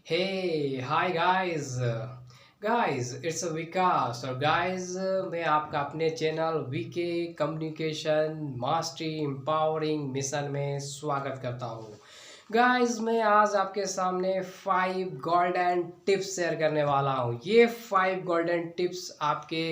Hey hi guys guys it's Vikas और guys मैं आपका अपने channel VK communication mastery empowering mission में स्वागत करता हूँ। गाइस मैं आज आपके सामने 5 गोल्डन टिप्स शेयर करने वाला हूँ। ये 5 गोल्डन टिप्स आपके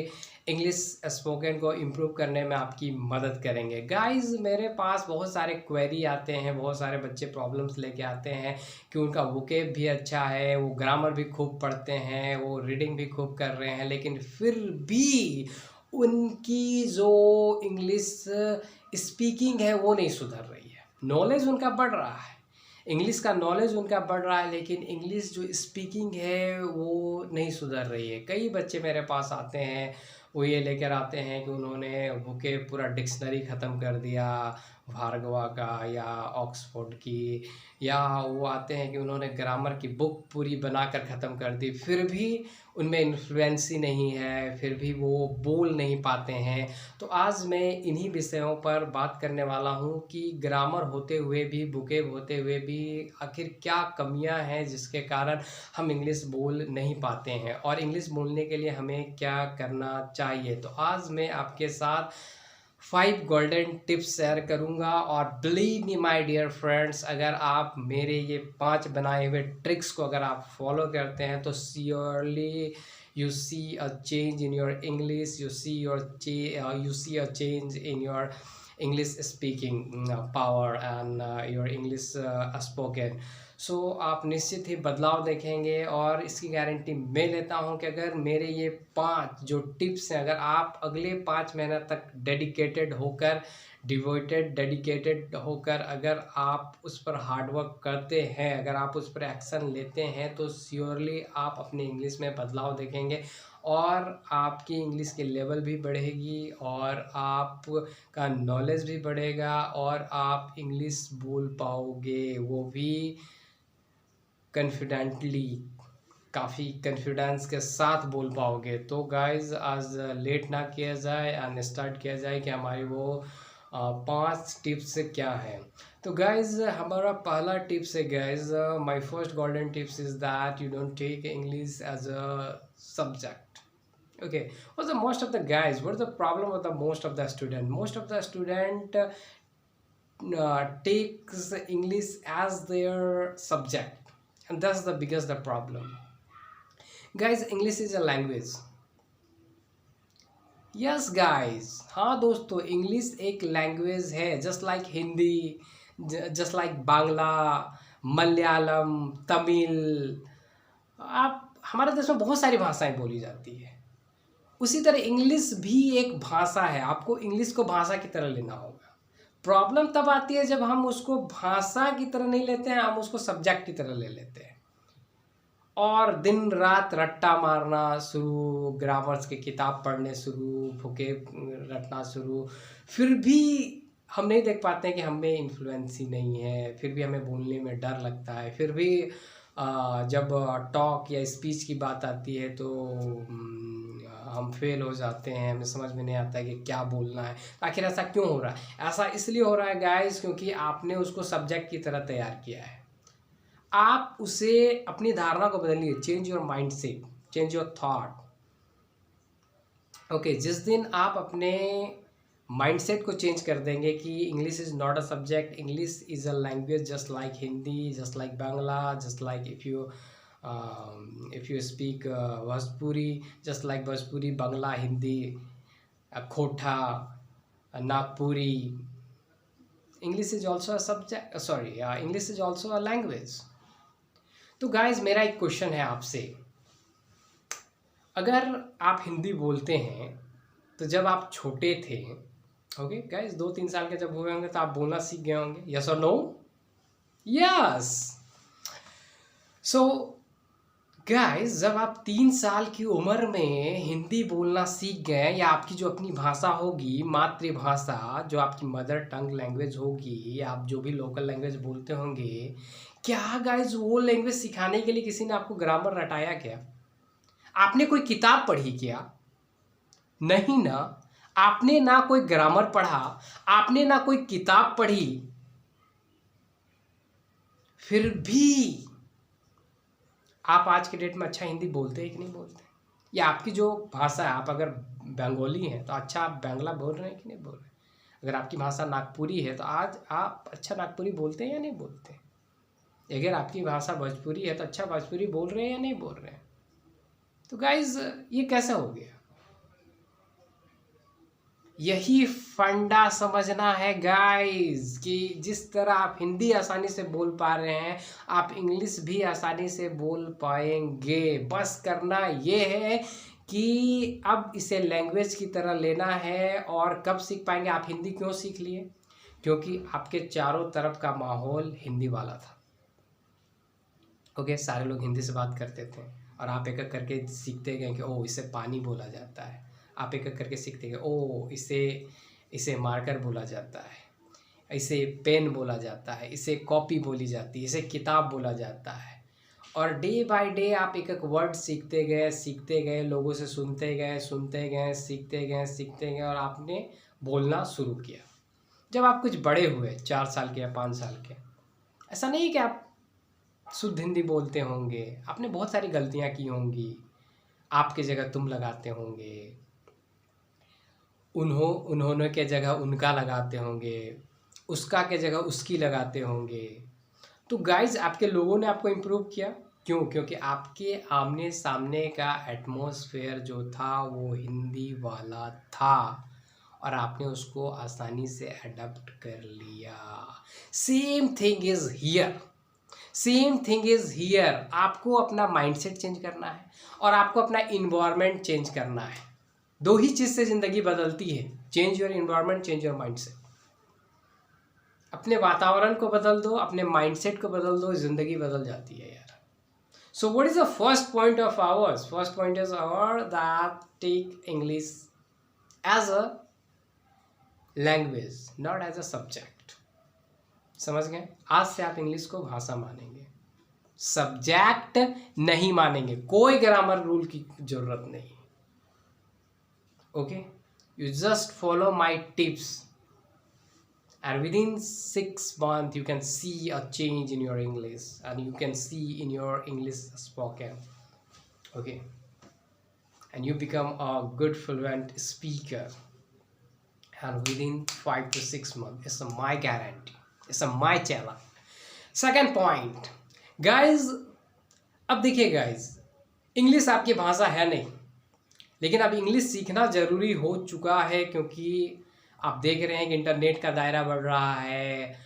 इंग्लिश स्पोकन को इम्प्रूव करने में आपकी मदद करेंगे। गाइस मेरे पास बहुत सारे क्वेरी आते हैं, बहुत सारे बच्चे प्रॉब्लम्स लेके आते हैं कि उनका वोकेब भी अच्छा है, वो ग्रामर भी खूब पढ़ते हैं, वो रीडिंग भी खूब कर रहे हैं, लेकिन फिर भी उनकी जो इंग्लिश स्पीकिंग है वो नहीं सुधर रही है। नॉलेज उनका बढ़ रहा है, इंग्लिश का नॉलेज उनका बढ़ रहा है, लेकिन इंग्लिश जो स्पीकिंग है वो नहीं सुधर रही है। कई बच्चे मेरे पास आते हैं, वो ये लेकर आते हैं कि उन्होंने बुके पूरा डिक्शनरी ख़त्म कर दिया, भार्गवा का या ऑक्सफोर्ड की, या वो आते हैं कि उन्होंने ग्रामर की बुक पूरी बनाकर ख़त्म कर दी, फिर भी उनमें इन्फ्लुएंसी नहीं है, फिर भी वो बोल नहीं पाते हैं। तो आज मैं इन्हीं विषयों पर बात करने वाला हूँ कि ग्रामर होते हुए भी, बुकेब होते हुए भी आखिर क्या कमियाँ हैं जिसके कारण हम इंग्लिश बोल नहीं पाते हैं, और इंग्लिश बोलने के लिए हमें क्या करना चाहिए। तो आज मैं आपके साथ 5 गोल्डन टिप्स शेयर करूंगा, और believe me my dear friends, अगर आप मेरे ये 5 बनाए हुए ट्रिक्स को अगर आप फॉलो करते हैं तो surely you see a change in your English, you see a change in your English speaking power and your English spoken। सो आप निश्चित ही बदलाव देखेंगे, और इसकी गारंटी मैं लेता हूं कि अगर मेरे ये 5 जो टिप्स हैं, अगर आप अगले 5 महीना तक डेडिकेटेड होकर अगर आप उस पर हार्डवर्क करते हैं, अगर आप उस पर एक्शन लेते हैं, तो श्योरली आप अपने इंग्लिश में बदलाव देखेंगे, और आपकी इंग्लिश की लेवल भी बढ़ेगी, और आपका नॉलेज भी बढ़ेगा, और आप इंग्लिश बोल पाओगे, वो भी कॉन्फिडेंटली, काफ़ी कॉन्फिडेंस के साथ बोल पाओगे। तो गाइस आज लेट ना किया जाए एंड स्टार्ट किया जाए कि हमारी वो 5 टिप्स क्या हैं। तो गाइस हमारा पहला टिप्स है guys, my first golden tips is that you don't take English as a subject. Okay, what's the most of the guys, what's the problem with the most of the student? Most of the student takes English as their subject, and that's the biggest the problem. Guys, English is a language. Yes guys, हाँ दोस्तों, English एक language है, just like Hindi, just like Bangla, Malayalam, Tamil. आप हमारे देश में बहुत सारी भाषाएं बोली जाती है, उसी तरह इंग्लिश भी एक भाषा है। आपको इंग्लिश को भाषा की तरह लेना होगा। प्रॉब्लम तब आती है जब हम उसको भाषा की तरह नहीं लेते हैं, हम उसको सब्जेक्ट की तरह ले लेते हैं, और दिन रात रट्टा मारना शुरू, ग्रामर्स की किताब पढ़ने शुरू, फुके रटना शुरू, फिर भी हम नहीं देख पाते हैं कि हमें इन्फ्लुएंसी नहीं है, फिर भी हमें बोलने में डर लगता है, फिर भी जब टॉक या स्पीच की बात आती है तो हम फेल हो जाते हैं, हमें समझ में नहीं आता है कि क्या बोलना है। आखिर ऐसा क्यों हो रहा है? ऐसा इसलिए हो रहा है गाइस क्योंकि आपने उसको सब्जेक्ट की तरह तैयार किया है। आप उसे, अपनी धारणा को बदलिए, change your mind set, change your thought. Okay, जिस दिन आप अपने माइंडसेट को चेंज कर देंगे कि English is not a subject, English is a language just like Hindi, just like Bangla, just like if you speak Bhojpuri, just like Bhojpuri, Bangla, Hindi, Khortha, Nagpuri, English is also a subject, sorry, English is also a language. तो guys मेरा एक question है आपसे, अगर आप हिंदी बोलते हैं तो जब आप छोटे थे, ओके गाइज, 2-3 साल के जब हुए होंगे तो आप बोलना सीख गए होंगे, यस और नो? यस। सो गाइज जब आप 3 साल की उम्र में हिंदी बोलना सीख गए, या आपकी जो अपनी भाषा होगी, मातृभाषा, जो आपकी मदर टंग लैंग्वेज होगी, आप जो भी लोकल लैंग्वेज बोलते होंगे, क्या गाइज वो लैंग्वेज सिखाने के लिए किसी ने आपको ग्रामर रटाया क्या? आपने कोई किताब पढ़ी क्या? नहीं ना। आपने ना कोई ग्रामर पढ़ा, आपने ना कोई किताब पढ़ी, फिर भी आप आज के डेट में अच्छा हिंदी बोलते हैं कि नहीं बोलते? या आपकी जो भाषा है, आप अगर बंगाली हैं तो अच्छा आप बांग्ला बोल रहे हैं कि नहीं बोल रहे हैं? अगर आपकी भाषा नागपुरी है तो आज आप अच्छा नागपुरी बोलते हैं या नहीं बोलते? अगर आपकी भाषा भोजपुरी है तो अच्छा भोजपुरी बोल रहे हैं या नहीं बोल रहे हैं? तो गाइज ये कैसा हो गया? यही फंडा समझना है गाइस कि जिस तरह आप हिंदी आसानी से बोल पा रहे हैं, आप इंग्लिश भी आसानी से बोल पाएंगे। बस करना ये है कि अब इसे लैंग्वेज की तरह लेना है। और कब सीख पाएंगे? आप हिंदी क्यों सीख लिए? क्योंकि आपके चारों तरफ का माहौल हिंदी वाला था। ओके, सारे लोग हिंदी से बात करते थे और आप एक एक करके सीखते गए कि ओ इसे पानी बोला जाता है। आप एक एक करके सीखते गए, ओ इसे इसे मार्कर बोला जाता है, इसे पेन बोला जाता है, इसे कॉपी बोली जाती है, इसे किताब बोला जाता है। और डे बाय डे आप एक एक वर्ड सीखते गए, लोगों से सुनते गए, सीखते गए और आपने बोलना शुरू किया। जब आप कुछ बड़े हुए, 4 साल के या 5 साल के, ऐसा नहीं कि आप शुद्ध हिंदी बोलते होंगे, आपने बहुत सारी गलतियां की होंगी। आपके जगह तुम लगाते होंगे, उन्होंने के जगह उनका लगाते होंगे, उसका के जगह उसकी लगाते होंगे। तो गाइज आपके लोगों ने आपको इम्प्रूव किया। क्यों? क्योंकि आपके आमने सामने का एटमॉस्फेयर जो था वो हिंदी वाला था और आपने उसको आसानी से अडॉप्ट कर लिया। Same thing is here, same thing is here. आपको अपना माइंडसेट चेंज करना है और आपको अपना इन्वायरमेंट चेंज करना है। दो ही चीज़ से ज़िंदगी बदलती है, change your environment, change your mindset. अपने वातावरण को बदल दो, अपने माइंडसेट को बदल दो, ज़िंदगी बदल जाती है यार। So what is the first point of ours? First point is our that take English as a language, not as a subject. समझ गए? आज से आप इंग्लिश को भाषा मानेंगे, सब्जेक्ट नहीं मानेंगे। कोई ग्रामर रूल की जरूरत नहीं। Okay, you just follow my tips and within 6 months you can see a change in your English and you can see in your English spoken. Okay, and you become a good fluent speaker and within 5 to 6 months. It's my guarantee, it's my challenge. Second point guys, अब देखिए guys, English आपकी भाषा है नहीं, लेकिन अब English सीखना ज़रूरी हो चुका है क्योंकि आप देख रहे हैं कि इंटरनेट का दायरा बढ़ रहा है,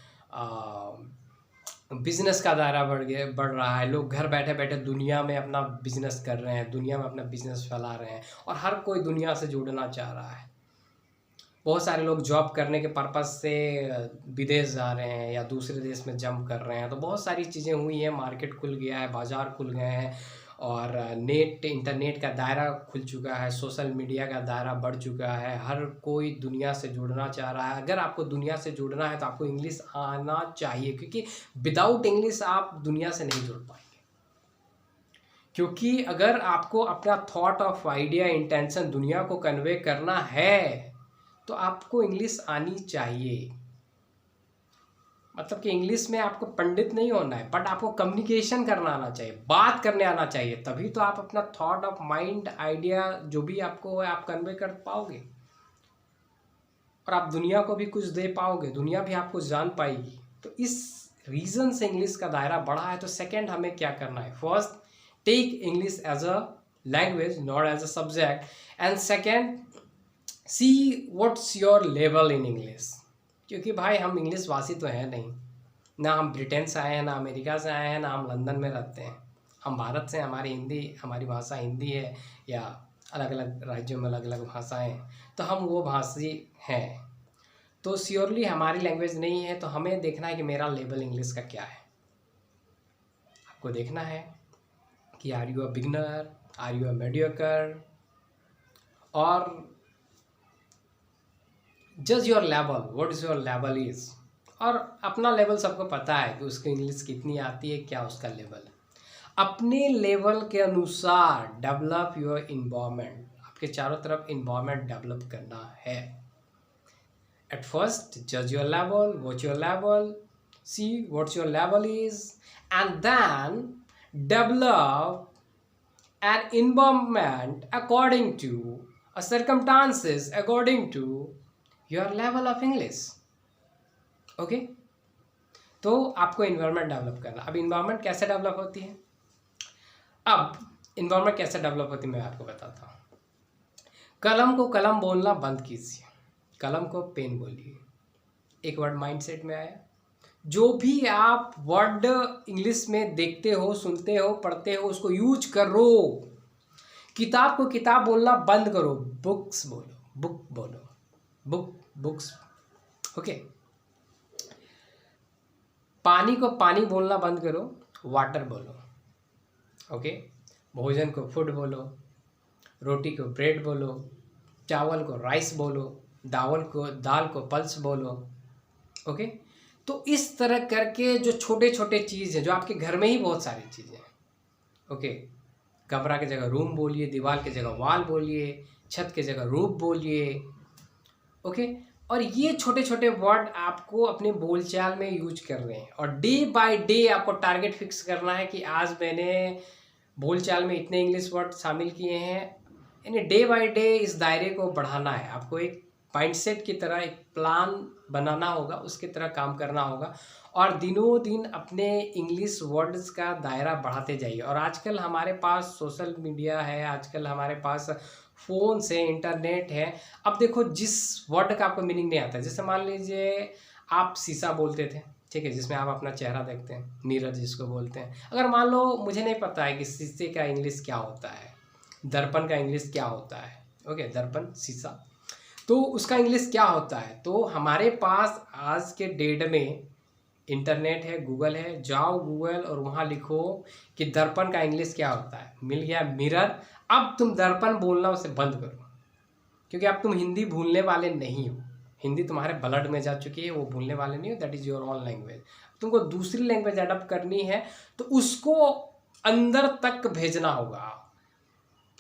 बिज़नेस का दायरा बढ़ रहा है। लोग घर बैठे बैठे दुनिया में अपना बिज़नेस कर रहे हैं, दुनिया में अपना बिज़नेस फैला रहे हैं और हर कोई दुनिया से जुड़ना चाह रहा है। बहुत सारे लोग जॉब करने के पर्पज़ से विदेश जा रहे हैं या दूसरे देश में जंप कर रहे हैं। तो बहुत सारी चीज़ें हुई हैं, मार्केट खुल गया है, बाज़ार खुल गए हैं और इंटरनेट का दायरा खुल चुका है, सोशल मीडिया का दायरा बढ़ चुका है। हर कोई दुनिया से जुड़ना चाह रहा है। अगर आपको दुनिया से जुड़ना है तो आपको इंग्लिश आना चाहिए, क्योंकि विदाउट इंग्लिश आप दुनिया से नहीं जुड़ पाएंगे। क्योंकि अगर आपको अपना थॉट ऑफ आइडिया इंटेंशन दुनिया को कन्वे करना है तो आपको इंग्लिश आनी चाहिए। मतलब कि इंग्लिश में आपको पंडित नहीं होना है, बट आपको कम्युनिकेशन करना आना चाहिए, बात करने आना चाहिए। तभी तो आप अपना थॉट ऑफ माइंड आइडिया जो भी आपको है आप कन्वे कर पाओगे और आप दुनिया को भी कुछ दे पाओगे, दुनिया भी आपको जान पाएगी। तो इस रीज़न से इंग्लिश का दायरा बढ़ा है। तो सेकेंड हमें क्या करना है? First, take English as a language, not as a subject. And second, see what's your level in English. क्योंकि भाई हम इंग्लिश भाषी तो हैं नहीं, ना हम ब्रिटेन से आए हैं, ना अमेरिका से आए हैं, ना हम लंदन में रहते हैं। हम भारत से, हमारी भाषा हिंदी है या अलग अलग राज्यों में अलग अलग भाषाएं हैं, तो हम वो भाषी हैं। तो श्योरली हमारी लैंग्वेज नहीं है। तो हमें देखना है कि मेरा लेवल इंग्लिश का क्या है। आपको देखना है कि are you a beginner, are you a mediocre, और जज your level, what is your level is. और अपना लेवल सबको पता है कि उसको इंग्लिश कितनी आती है, क्या उसका लेवल है। अपने लेवल के अनुसार डेवलप योर इन्वायरमेंट। आपके चारों तरफ इन्वायरमेंट डेवलप करना है। एट फर्स्ट जज your level, watch your level, see what's your level is, and then develop an environment according to circumstances according to your level of English. Okay, तो आपको environment develop करना। अब environment कैसे develop होती है, मैं आपको बताता हूँ। कलम को कलम बोलना बंद कीजिए, कलम को पेन बोलिए। एक वर्ड माइंडसेट में आया, जो भी आप वर्ड इंग्लिश में देखते हो, सुनते हो, पढ़ते हो, उसको यूज करो। किताब को किताब बोलना बंद करो, बुक्स बोलो, बुक बोलो, बुक्स। ओके, पानी को पानी बोलना बंद करो, वाटर बोलो। ओके, भोजन को फूड बोलो, रोटी को ब्रेड बोलो, चावल को राइस बोलो, दाल को पल्स बोलो। ओके, तो इस तरह करके जो छोटे छोटे चीज़ हैं, जो आपके घर में ही बहुत सारी चीज़ें हैं। ओके, कमरा की जगह रूम बोलिए, दीवार की जगह वाल बोलिए, छत की जगह रूफ बोलिए। ओके, और ये छोटे छोटे वर्ड आपको अपने बोलचाल में यूज कर रहे हैं, और डे बाय डे आपको टारगेट फिक्स करना है कि आज मैंने बोलचाल में इतने इंग्लिश वर्ड शामिल किए हैं। यानी डे बाय डे इस दायरे को बढ़ाना है। आपको एक माइंडसेट की तरह एक प्लान बनाना होगा, उसकी तरह काम करना होगा, और दिनों दिन अपने इंग्लिश वर्ड्स का दायरा बढ़ाते जाइए। और आजकल हमारे पास सोशल मीडिया है, आजकल हमारे पास फ़ोन से इंटरनेट है। अब देखो, जिस वर्ड का आपको मीनिंग नहीं आता है, जैसे मान लीजिए आप शीशा बोलते थे, ठीक है, जिसमें आप अपना चेहरा देखते हैं, मिरर जिसको बोलते हैं। अगर मान लो मुझे नहीं पता है कि शीशे का इंग्लिश क्या होता है, दर्पण का इंग्लिश क्या होता है, ओके, दर्पण शीशा, तो उसका इंग्लिश क्या होता है, तो हमारे पास आज के डेट में इंटरनेट है, गूगल है। जाओ गूगल और वहाँ लिखो कि दर्पण का इंग्लिश क्या होता है, मिल गया मिरर। अब तुम दर्पण बोलना उसे बंद करो, क्योंकि अब तुम हिंदी भूलने वाले नहीं हो। हिंदी तुम्हारे ब्लड में जा चुकी है, वो भूलने वाले नहीं हो। That is your own language. तुमको दूसरी लैंग्वेज अडॉप्ट करनी है, तो उसको अंदर तक भेजना होगा।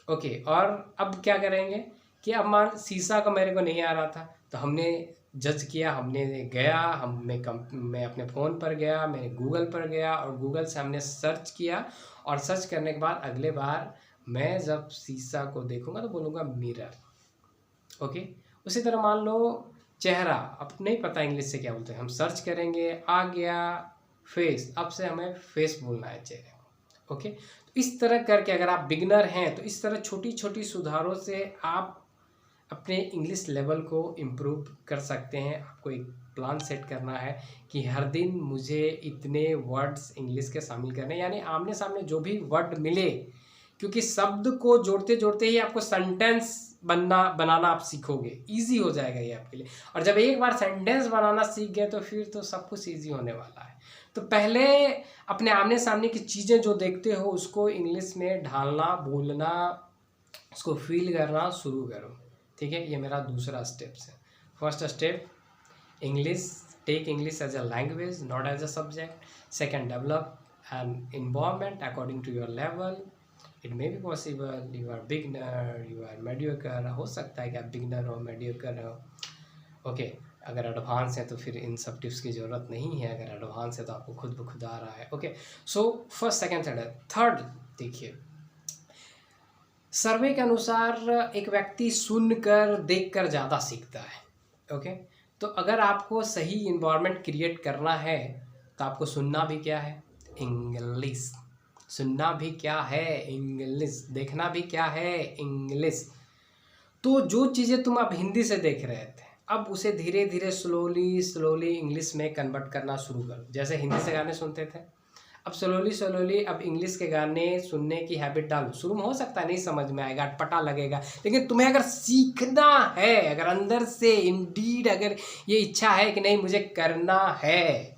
ओके, और अब क्या करेंगे कि अब मान शीशा का मेरे को नहीं आ रहा था, तो हमने जज किया, हमने गया, मैं अपने फ़ोन पर गया, मैं गूगल पर गया, और गूगल से हमने सर्च किया, और सर्च करने के बाद अगले बार मैं जब शीशा को देखूंगा तो बोलूँगा मिरर। ओके, उसी तरह मान लो चेहरा, अब नहीं पता इंग्लिश से क्या बोलते हैं, हम सर्च करेंगे, आ गया फेस, अब से हमें फेस बोलना है चेहरे को। ओके, तो इस तरह करके अगर आप बिगनर हैं तो इस तरह छोटी छोटी सुधारों से आप अपने इंग्लिश लेवल को इम्प्रूव कर सकते हैं। आपको एक प्लान सेट करना है कि हर दिन मुझे इतने वर्ड्स इंग्लिश के शामिल करने, यानी आमने सामने जो भी वर्ड मिले, क्योंकि शब्द को जोड़ते जोड़ते ही आपको सेंटेंस बनाना आप सीखोगे, इजी हो जाएगा ये आपके लिए। और जब एक बार सेंटेंस बनाना सीख गए तो फिर तो सब कुछ इजी होने वाला है। तो पहले अपने आमने सामने की चीज़ें जो देखते हो उसको इंग्लिश में ढालना, बोलना, उसको फील करना शुरू करो। ठीक है, ये मेरा दूसरा स्टेप है। First step, English, take English as a language, not as a subject. Second, develop an environment according to your level. It may be possible you are beginner, you are mediocre, हो सकता है कि आप beginner हो, mediocre हो। Okay, अगर advance है तो फिर इन सब टिप्स की ज़रूरत नहीं है। अगर एडवांस है तो आपको खुद ब खुद आ रहा है। Okay, so first, second, third देखिए, सर्वे के अनुसार एक व्यक्ति सुनकर देखकर ज़्यादा सीखता है। ओके, तो अगर आपको सही इन्वायरमेंट क्रिएट करना है तो आपको सुनना भी क्या है, इंग्लिश। सुनना भी क्या है, इंग्लिश। देखना भी क्या है, इंग्लिश। तो जो चीज़ें तुम अब हिंदी से देख रहे थे, अब उसे धीरे धीरे स्लोली इंग्लिश में कन्वर्ट करना शुरू करो। जैसे हिंदी से गाने सुनते थे, अब स्लोली अब इंग्लिश के गाने सुनने की हैबिट डालो। शुरू में हो सकता है नहीं समझ में आएगा, अटपटा लगेगा, लेकिन तुम्हें अगर सीखना है, अगर अंदर से इंडीड अगर ये इच्छा है कि नहीं मुझे करना है,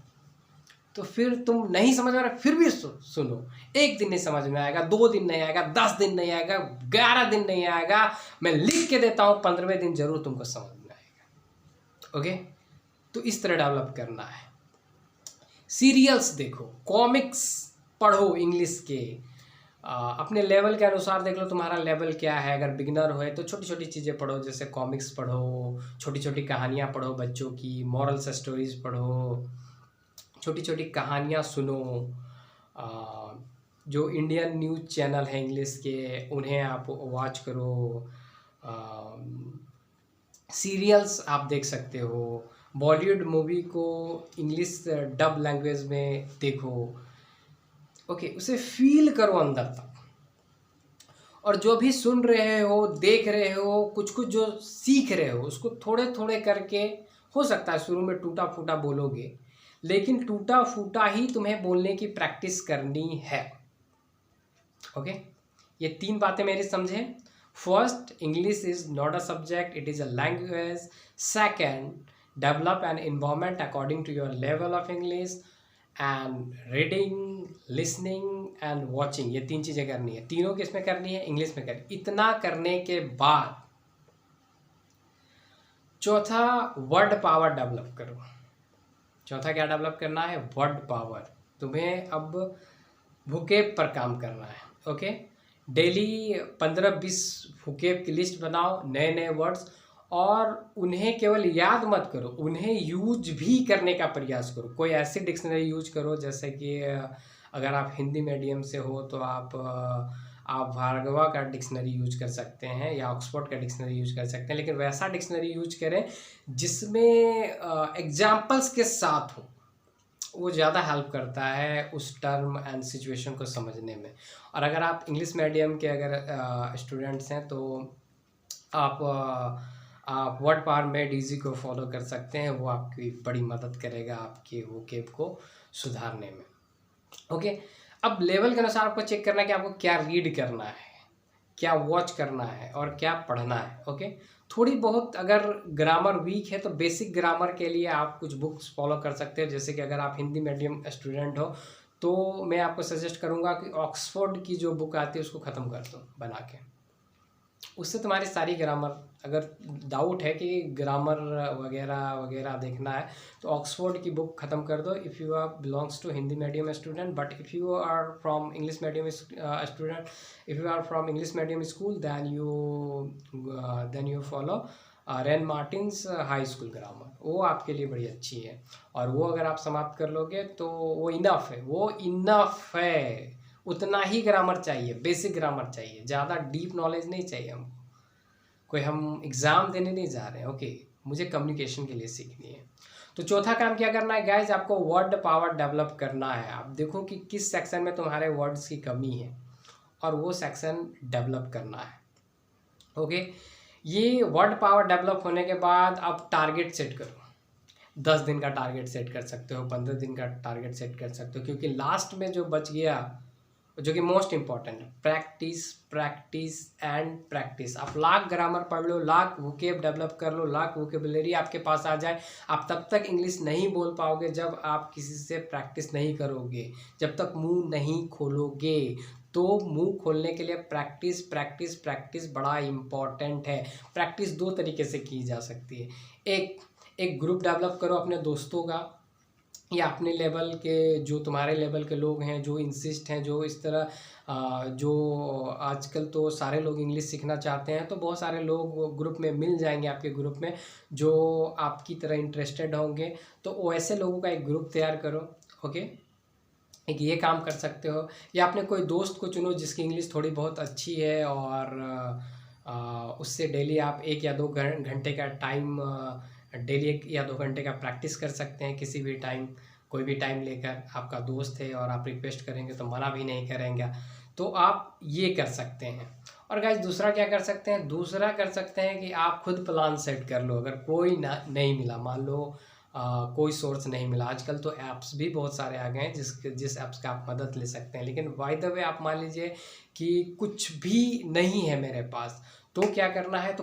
तो फिर तुम नहीं समझ में आ रहा फिर भी सुनो। एक दिन नहीं समझ में आएगा, 2 दिन नहीं आएगा, 10 दिन नहीं आएगा, 11 दिन नहीं आएगा, मैं लिख के देता हूँ 15वें दिन जरूर तुमको समझ में आएगा। ओके, तो इस तरह डेवलप करना है। सीरियल्स देखो, कॉमिक्स पढ़ो इंग्लिश के, अपने लेवल के अनुसार देख लो तुम्हारा लेवल क्या है। अगर बिगिनर हो तो छोटी छोटी चीज़ें पढ़ो, जैसे कॉमिक्स पढ़ो, छोटी छोटी कहानियाँ पढ़ो बच्चों की, मॉरल्स स्टोरीज पढ़ो, छोटी छोटी कहानियाँ सुनो, जो इंडियन न्यूज़ चैनल है इंग्लिश के, उन्हें आप वॉच करो। सीरियल्स आप देख सकते हो। बॉलीवुड मूवी को इंग्लिश डब लैंग्वेज में देखो। ओके, उसे फील करो अंदर तक। और जो भी सुन रहे हो, देख रहे हो, कुछ कुछ जो सीख रहे हो, उसको थोड़े थोड़े करके, हो सकता है शुरू में टूटा फूटा बोलोगे, लेकिन टूटा फूटा ही तुम्हें बोलने की प्रैक्टिस करनी है। ओके, ये 3 बातें मेरी समझे। First, English is not a subject, it is a language. Second, develop an environment according to your level of English. And reading, listening and watching, ये 3 चीज़ें करनी है। तीनों किस में करनी है? इंग्लिश में करनी। इतना करने के बाद चौथा, वर्ड पावर डेवलप करो। चौथा क्या डेवलप करना है? Word power. तुम्हें अब वोकेब पर काम करना है। ओके, डेली 15-20 वोकेब की लिस्ट बनाओ, नए नए वर्ड्स, और उन्हें केवल याद मत करो, उन्हें यूज भी करने का प्रयास करो। कोई ऐसी डिक्शनरी यूज करो, जैसे कि अगर आप हिंदी मीडियम से हो तो आप भार्गवा का डिक्शनरी यूज कर सकते हैं या ऑक्सफोर्ड का डिक्शनरी यूज कर सकते हैं, लेकिन वैसा डिक्शनरी यूज करें जिसमें एग्जाम्पल्स के साथ हो। वो ज़्यादा हेल्प करता है उस टर्म एंड सिचुएशन को समझने में। और अगर आप इंग्लिश मीडियम के अगर स्टूडेंट्स हैं तो आप वर्ड पावर में डीजी को फॉलो कर सकते हैं। वो आपकी बड़ी मदद करेगा आपके वोकेब को सुधारने में। ओके, अब लेवल के अनुसार आपको चेक करना है कि आपको क्या रीड करना है, क्या वॉच करना है और क्या पढ़ना है। ओके, थोड़ी बहुत अगर ग्रामर वीक है तो बेसिक ग्रामर के लिए आप कुछ बुक्स फॉलो कर सकते हैं। जैसे कि अगर आप हिंदी मीडियम स्टूडेंट हो तो मैं आपको सजेस्ट करूंगा कि ऑक्सफोर्ड की जो बुक आती है उसको ख़त्म कर दो बना के। उससे तुम्हारी सारी ग्रामर, अगर डाउट है कि ग्रामर वगैरह वगैरह देखना है तो ऑक्सफोर्ड की बुक ख़त्म कर दो if you are belongs to Hindi medium student. But if you are from English medium student, if you are from English medium school, then you follow Wren Martin's high school grammar. वो आपके लिए बड़ी अच्छी है, और वो अगर आप समाप्त कर लोगे तो वो इनफ है, वो इनफ है। उतना ही ग्रामर चाहिए, बेसिक ग्रामर चाहिए, ज़्यादा डीप नॉलेज नहीं चाहिए हमको। कोई हम एग्ज़ाम देने नहीं जा रहे हैं। ओके, मुझे कम्युनिकेशन के लिए सीखनी है। तो चौथा काम क्या करना है गाइज? आपको वर्ड पावर डेवलप करना है। आप देखो कि किस सेक्शन में तुम्हारे वर्ड्स की कमी है और वो सेक्शन डेवलप करना है। ओके, ये वर्ड पावर डेवलप होने के बाद आप टारगेट सेट करो। 10 दिन का टारगेट सेट कर सकते हो, 15 दिन का टारगेट सेट कर सकते हो, क्योंकि लास्ट में जो बच गया, जो कि मोस्ट इंपॉर्टेंट है, प्रैक्टिस प्रैक्टिस एंड प्रैक्टिस। आप लाख ग्रामर पढ़ लो, लाख वोकेब डेवलप कर लो, लाख वोकेबुलरी आपके पास आ जाए, आप तब तक इंग्लिश नहीं बोल पाओगे जब आप किसी से प्रैक्टिस नहीं करोगे, जब तक मुंह नहीं खोलोगे। तो मुंह खोलने के लिए प्रैक्टिस प्रैक्टिस प्रैक्टिस बड़ा इम्पॉर्टेंट है। प्रैक्टिस 2 तरीके से की जा सकती है। एक ग्रुप डेवलप करो अपने दोस्तों का, या अपने लेवल के, जो तुम्हारे लेवल के लोग हैं, जो इंसिस्ट हैं, जो इस तरह जो आजकल तो सारे लोग इंग्लिश सीखना चाहते हैं, तो बहुत सारे लोग ग्रुप में मिल जाएंगे आपके ग्रुप में जो आपकी तरह इंटरेस्टेड होंगे। तो वैसे लोगों का एक ग्रुप तैयार करो। ओके, एक ये काम कर सकते हो, या अपने कोई दोस्त को चुनो जिसकी इंग्लिश थोड़ी बहुत अच्छी है, और उससे डेली आप 1 या 2 घंटे का टाइम, डेली 1 या 2 घंटे का प्रैक्टिस कर सकते हैं। किसी भी टाइम, कोई भी टाइम लेकर, आपका दोस्त है और आप रिक्वेस्ट करेंगे तो मना भी नहीं करेंगे, तो आप ये कर सकते हैं। और गाइस दूसरा क्या कर सकते हैं? दूसरा कर सकते हैं कि आप खुद प्लान सेट कर लो। अगर कोई ना नहीं मिला, मान लो कोई सोर्स नहीं मिला, आजकल तो ऐप्स भी बहुत सारे आ गए हैं जिस ऐप्स का आप मदद ले सकते हैं। लेकिन बाय द वे आप मान लीजिए कि कुछ भी नहीं है मेरे पास, तो क्या करना है? तो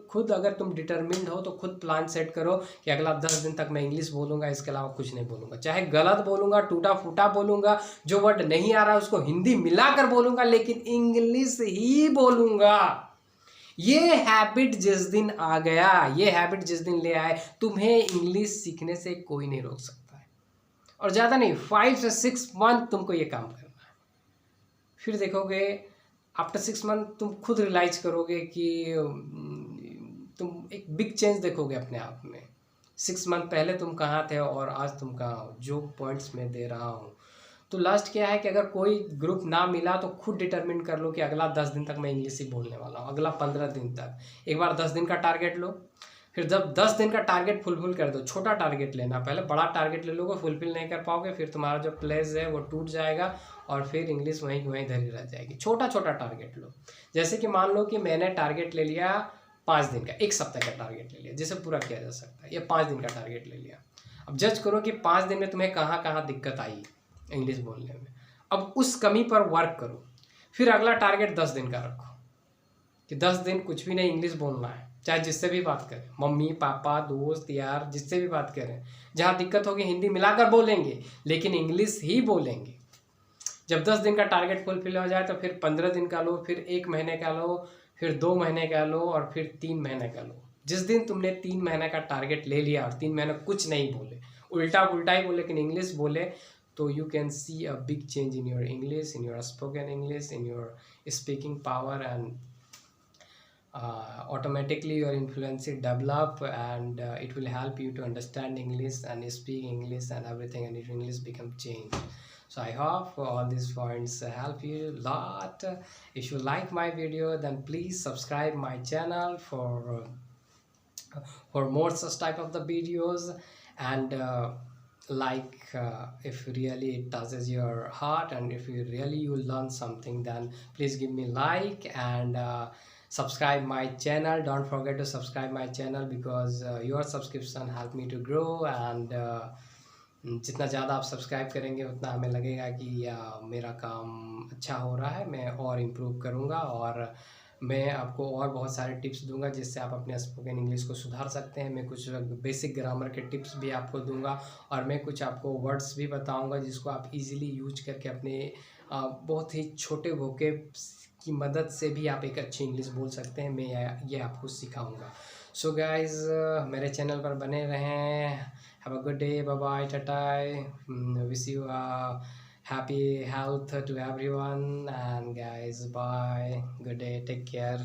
खुद अगर तुम डिटरमिन्ड हो तो खुद प्लान सेट करो कि अगला 10 दिन तक मैं इंग्लिश बोलूँगा, इसके अलावा कुछ नहीं बोलूँगा। चाहे गलत बोलूँगा, टूटा फूटा बोलूँगा, जो वर्ड नहीं आ रहा है उसको हिंदी मिलाकर बोलूँगा, लेकिन इंग्लिश ही बोलूँगा। ये हैबिट जिस दिन आ गया, ये हैबिट जिस दिन ले आए, तुम्हें इंग्लिश सीखने से कोई नहीं रोक सकता है। और ज़्यादा नहीं, 5 से 6 मंथ तुमको ये काम करना है। फिर देखोगे आफ्टर 6 मंथ तुम खुद रियलाइज करोगे कि तुम एक बिग चेंज देखोगे अपने आप में। 6 मंथ पहले तुम कहाँ थे और आज तुम कहाँ हो, जो पॉइंट्स मैं दे रहा हूँ। तो लास्ट क्या है कि अगर कोई ग्रुप ना मिला तो खुद डिटरमिन कर लो कि अगला 10 दिन तक मैं इंग्लिश ही बोलने वाला हूँ, अगला 15 दिन तक। एक बार 10 दिन का टारगेट लो, फिर जब 10 दिन का टारगेट फुलफिल कर दो, छोटा टारगेट लेना, पहले बड़ा टारगेट ले लोगे, फुलफिल नहीं कर पाओगे, फिर तुम्हारा जो प्लेस है वो टूट जाएगा और फिर इंग्लिश वहीं की वहीं धरी रह जाएगी। छोटा छोटा टारगेट लो। जैसे कि मान लो कि मैंने टारगेट ले लिया 5 दिन का, 1 सप्ताह का टारगेट ले लिया जिसे पूरा किया जा सकता है, या 5 दिन का टारगेट ले लिया। अब जज करो कि 5 दिन में तुम्हें कहाँ कहाँ दिक्कत आई इंग्लिश बोलने में। अब उस कमी पर वर्क करो। फिर अगला टारगेट 10 दिन का रखो कि 10 दिन कुछ भी नहीं, इंग्लिश बोलना है, चाहे जिससे भी बात करें, मम्मी पापा दोस्त यार जिससे भी बात करें। जहाँ दिक्कत होगी हिंदी मिलाकर बोलेंगे, लेकिन इंग्लिश ही बोलेंगे। जब 10 दिन का टारगेट फुलफिल हो जाए तो फिर 15 दिन का लो, फिर 1 महीने का लो, फिर 2 महीने का लो और फिर 3 महीने का लो। जिस दिन तुमने 3 महीने का टारगेट ले लिया और 3 महीने कुछ नहीं बोले, उल्टा पुल्टा ही बोले लेकिन इंग्लिश बोले, तो you can see a big change in your English, in your spoken English, in your speaking power, and automatically your influence will develop, and it will help you to understand English and speak English and everything, and your English become changed. So I hope all these points help you a lot. If you like my video, then please subscribe my channel for more such type of the videos. And if really it touches your heart, and if you really you learn something, then please give me like, and subscribe my channel. Don't forget to subscribe my channel, because your subscription help me to grow, and जितना ज़्यादा आप subscribe करेंगे उतना हमें लगेगा कि मेरा काम अच्छा हो रहा है, मैं और इम्प्रूव करूँगा, और मैं आपको और बहुत सारे टिप्स दूंगा जिससे आप अपने स्पोकन इंग्लिश को सुधार सकते हैं। मैं कुछ बेसिक ग्रामर के टिप्स भी आपको दूंगा, और मैं कुछ आपको वर्ड्स भी बताऊंगा जिसको आप इजीली यूज करके अपने बहुत ही छोटे वोकेब की मदद से भी आप एक अच्छी इंग्लिश बोल सकते हैं। मैं ये आपको सिखाऊंगा। सो गाइज, मेरे चैनल पर बने रहें। Have a good day, bye bye, tata, wish you happy health to everyone, and guys, bye, good day, take care.